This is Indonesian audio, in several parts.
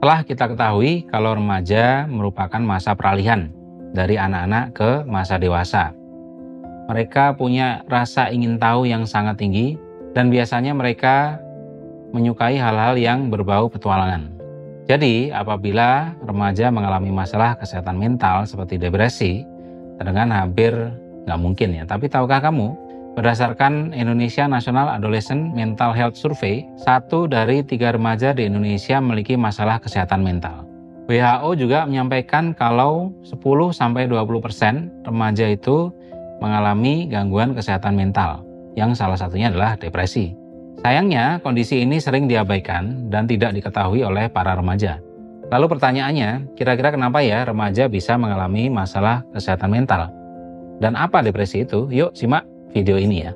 Telah kita ketahui kalau remaja merupakan masa peralihan dari anak-anak ke masa dewasa. Mereka punya rasa ingin tahu yang sangat tinggi dan biasanya mereka menyukai hal-hal yang berbau petualangan. Jadi, apabila remaja mengalami masalah kesehatan mental seperti depresi, terdengar hampir nggak mungkin ya. Tapi tahukah kamu, berdasarkan Indonesia National Adolescent Mental Health Survey, 1 dari 3 remaja di Indonesia memiliki masalah kesehatan mental. WHO juga menyampaikan kalau 10-20% remaja itu mengalami gangguan kesehatan mental, yang salah satunya adalah depresi. Sayangnya, kondisi ini sering diabaikan dan tidak diketahui oleh para remaja. Lalu pertanyaannya, kira-kira kenapa ya remaja bisa mengalami masalah kesehatan mental? Dan apa depresi itu? Yuk simak video ini ya.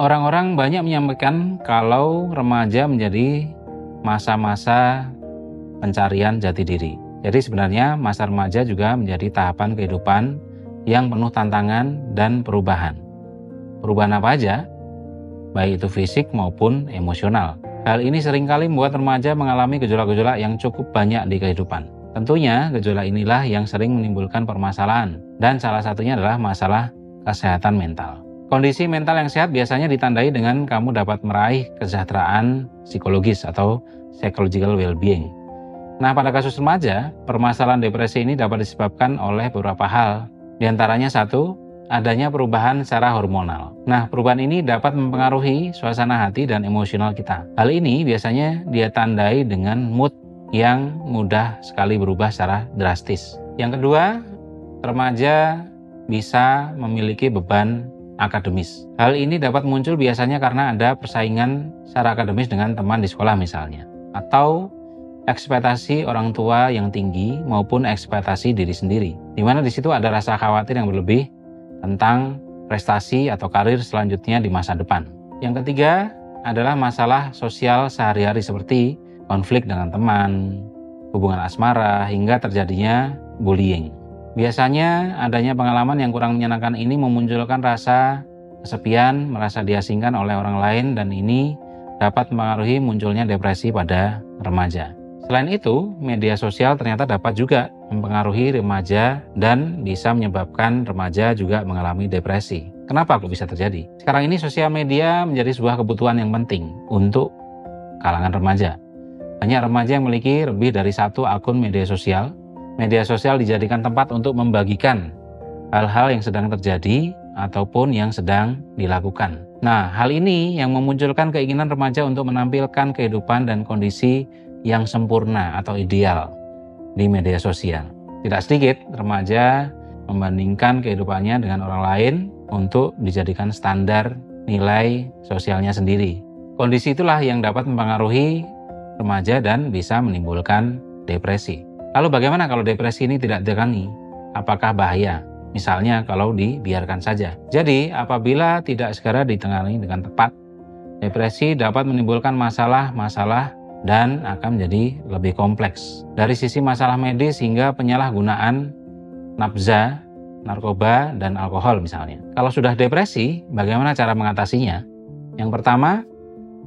Orang-orang banyak menyampaikan kalau remaja menjadi masa-masa pencarian jati diri. Jadi sebenarnya masa remaja juga menjadi tahapan kehidupan yang penuh tantangan dan perubahan. Perubahan apa aja? Baik itu fisik maupun emosional. Hal ini seringkali membuat remaja mengalami gejolak-gejolak yang cukup banyak di kehidupan. Tentunya gejolak inilah yang sering menimbulkan permasalahan, dan salah satunya adalah masalah kesehatan mental. Kondisi mental yang sehat biasanya ditandai dengan kamu dapat meraih kesejahteraan psikologis atau psychological well-being. Nah, pada kasus remaja, permasalahan depresi ini dapat disebabkan oleh beberapa hal. Di antaranya 1, adanya perubahan secara hormonal. Nah, perubahan ini dapat mempengaruhi suasana hati dan emosional kita. Hal ini biasanya dia tandai dengan mood yang mudah sekali berubah secara drastis. Yang kedua, remaja bisa memiliki beban akademis. Hal ini dapat muncul biasanya karena ada persaingan secara akademis dengan teman di sekolah misalnya, atau ekspektasi orang tua yang tinggi maupun ekspektasi diri sendiri, di mana di situ ada rasa khawatir yang berlebih tentang prestasi atau karir selanjutnya di masa depan. Yang ketiga adalah masalah sosial sehari-hari seperti konflik dengan teman, hubungan asmara, hingga terjadinya bullying. Biasanya adanya pengalaman yang kurang menyenangkan ini memunculkan rasa kesepian, merasa diasingkan oleh orang lain, dan ini dapat mempengaruhi munculnya depresi pada remaja. Selain itu, media sosial ternyata dapat juga mempengaruhi remaja dan bisa menyebabkan remaja juga mengalami depresi. Kenapa kok bisa terjadi? Sekarang ini sosial media menjadi sebuah kebutuhan yang penting untuk kalangan remaja. Banyak remaja yang memiliki lebih dari 1 akun media sosial. Media sosial dijadikan tempat untuk membagikan hal-hal yang sedang terjadi ataupun yang sedang dilakukan. Nah, hal ini yang memunculkan keinginan remaja untuk menampilkan kehidupan dan kondisi yang sempurna atau ideal di media sosial. Tidak sedikit remaja membandingkan kehidupannya dengan orang lain untuk dijadikan standar nilai sosialnya sendiri. Kondisi itulah yang dapat mempengaruhi remaja dan bisa menimbulkan depresi. Lalu bagaimana kalau depresi ini tidak ditangani? Apakah bahaya? Misalnya kalau dibiarkan saja. Jadi apabila tidak segera ditangani dengan tepat, depresi dapat menimbulkan masalah-masalah dan akan menjadi lebih kompleks. Dari sisi masalah medis hingga penyalahgunaan nafza, narkoba, dan alkohol misalnya. Kalau sudah depresi, bagaimana cara mengatasinya? Yang pertama,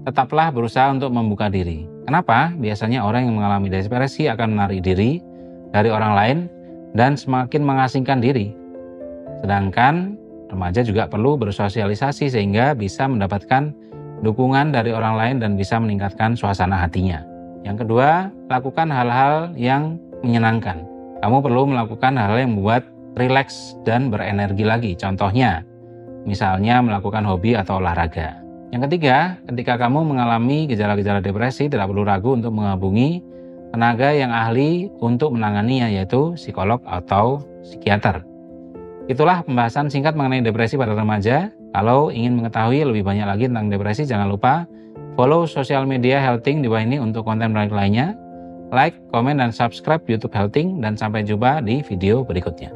tetaplah berusaha untuk membuka diri. Kenapa? Biasanya orang yang mengalami depresi akan menarik diri dari orang lain dan semakin mengasingkan diri. Sedangkan remaja juga perlu bersosialisasi sehingga bisa mendapatkan dukungan dari orang lain dan bisa meningkatkan suasana hatinya. Yang kedua, lakukan hal-hal yang menyenangkan. Kamu perlu melakukan hal yang membuat rileks dan berenergi lagi. Contohnya, misalnya melakukan hobi atau olahraga. Yang ketiga, ketika kamu mengalami gejala-gejala depresi, tidak perlu ragu untuk menghubungi tenaga yang ahli untuk menanganinya, yaitu psikolog atau psikiater. Itulah pembahasan singkat mengenai depresi pada remaja. Kalau ingin mengetahui lebih banyak lagi tentang depresi, jangan lupa follow sosial media Healthing di bawah ini untuk konten menarik lainnya. Like, komen, dan subscribe YouTube Healthing, dan sampai jumpa di video berikutnya.